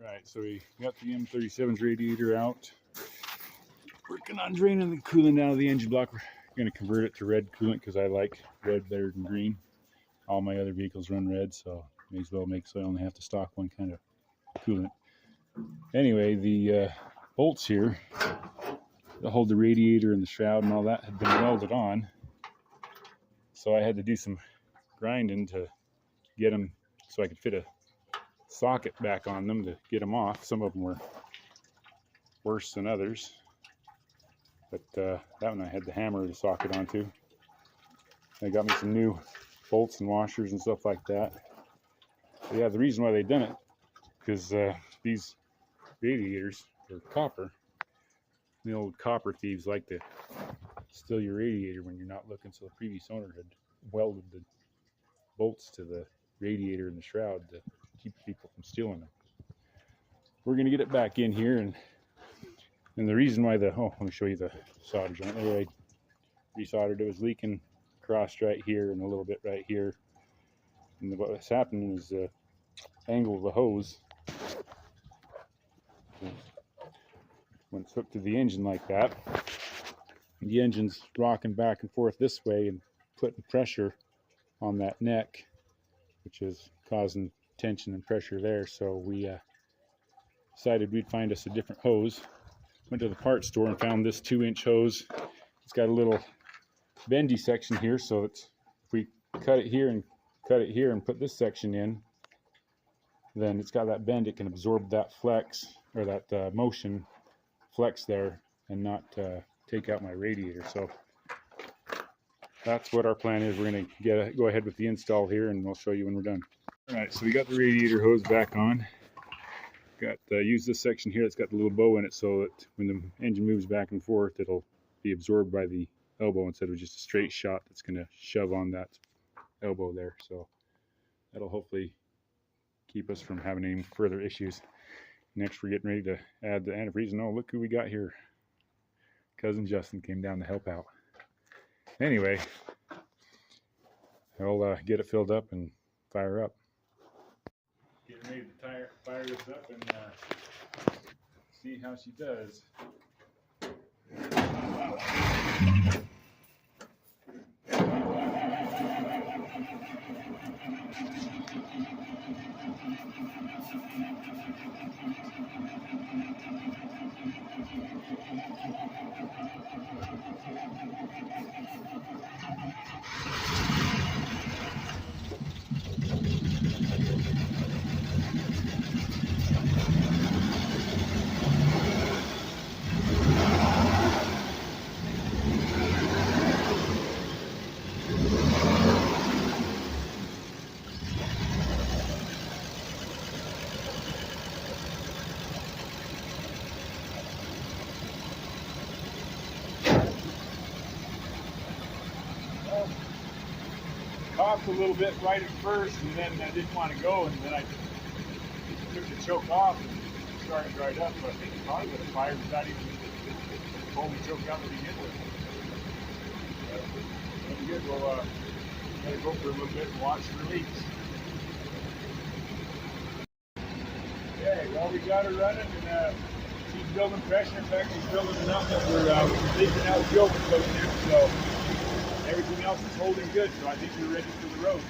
Alright, so we got the M37's radiator out. Working on draining the coolant out of the engine block. We're going to convert it to red coolant because I like red better than green. All my other vehicles run red, so may as well make so I only have to stock one kind of coolant. Anyway, the bolts here that hold the radiator and the shroud and all that had been welded on. So I had to do some grinding to get them so I could fit a socket back on them to get them off. Some of them were worse than others, but that one I had to hammer the socket onto. They got me some new bolts and washers and stuff like that. But yeah, the reason why they done it because these radiators are copper. The old copper thieves like to steal your radiator when you're not looking, so the previous owner had welded the bolts to the radiator and the shroud to keep people from stealing them. We're going to get it back in here, and the reason why let me show you the solder joint. There, I resoldered. It was leaking across right here and a little bit right here, and what's happening is the angle of the hose, when it's hooked to the engine like that, the engine's rocking back and forth this way and putting pressure on that neck, which is causing tension and pressure there. So we decided we'd find us a different hose. Went to the parts store and found this 2-inch hose. It's got a little bendy section here, so it's, if we cut it here and put this section in, then it's got that bend. It can absorb that flex, or that motion flex there, and not take out my radiator. So that's what our plan is. We're going to go ahead with the install here, and we'll show you when we're done. All right, so we got the radiator hose back on. Got use this section here. It's got the little bow in it, so that when the engine moves back and forth, it'll be absorbed by the elbow instead of just a straight shot that's going to shove on that elbow there. So that'll hopefully keep us from having any further issues. Next, we're getting ready to add the antifreeze. And oh, look who we got here. Cousin Justin came down to help out. Anyway, I'll get it filled up and fire up. Getting ready to fire this up and see how she does. Coughed a little bit right at first, and then I didn't want to go, and then I took the choke off and it started right up. So I think it probably would have fired without even pulling the choke out to begin with. Pretty good. We'll gotta go for a little bit and watch for leaks. Okay, well, we got her running, and she's building pressure. In fact, she's building enough that we're leaking out fuel from closing in. So everything else is holding good, so I think we're ready for the road.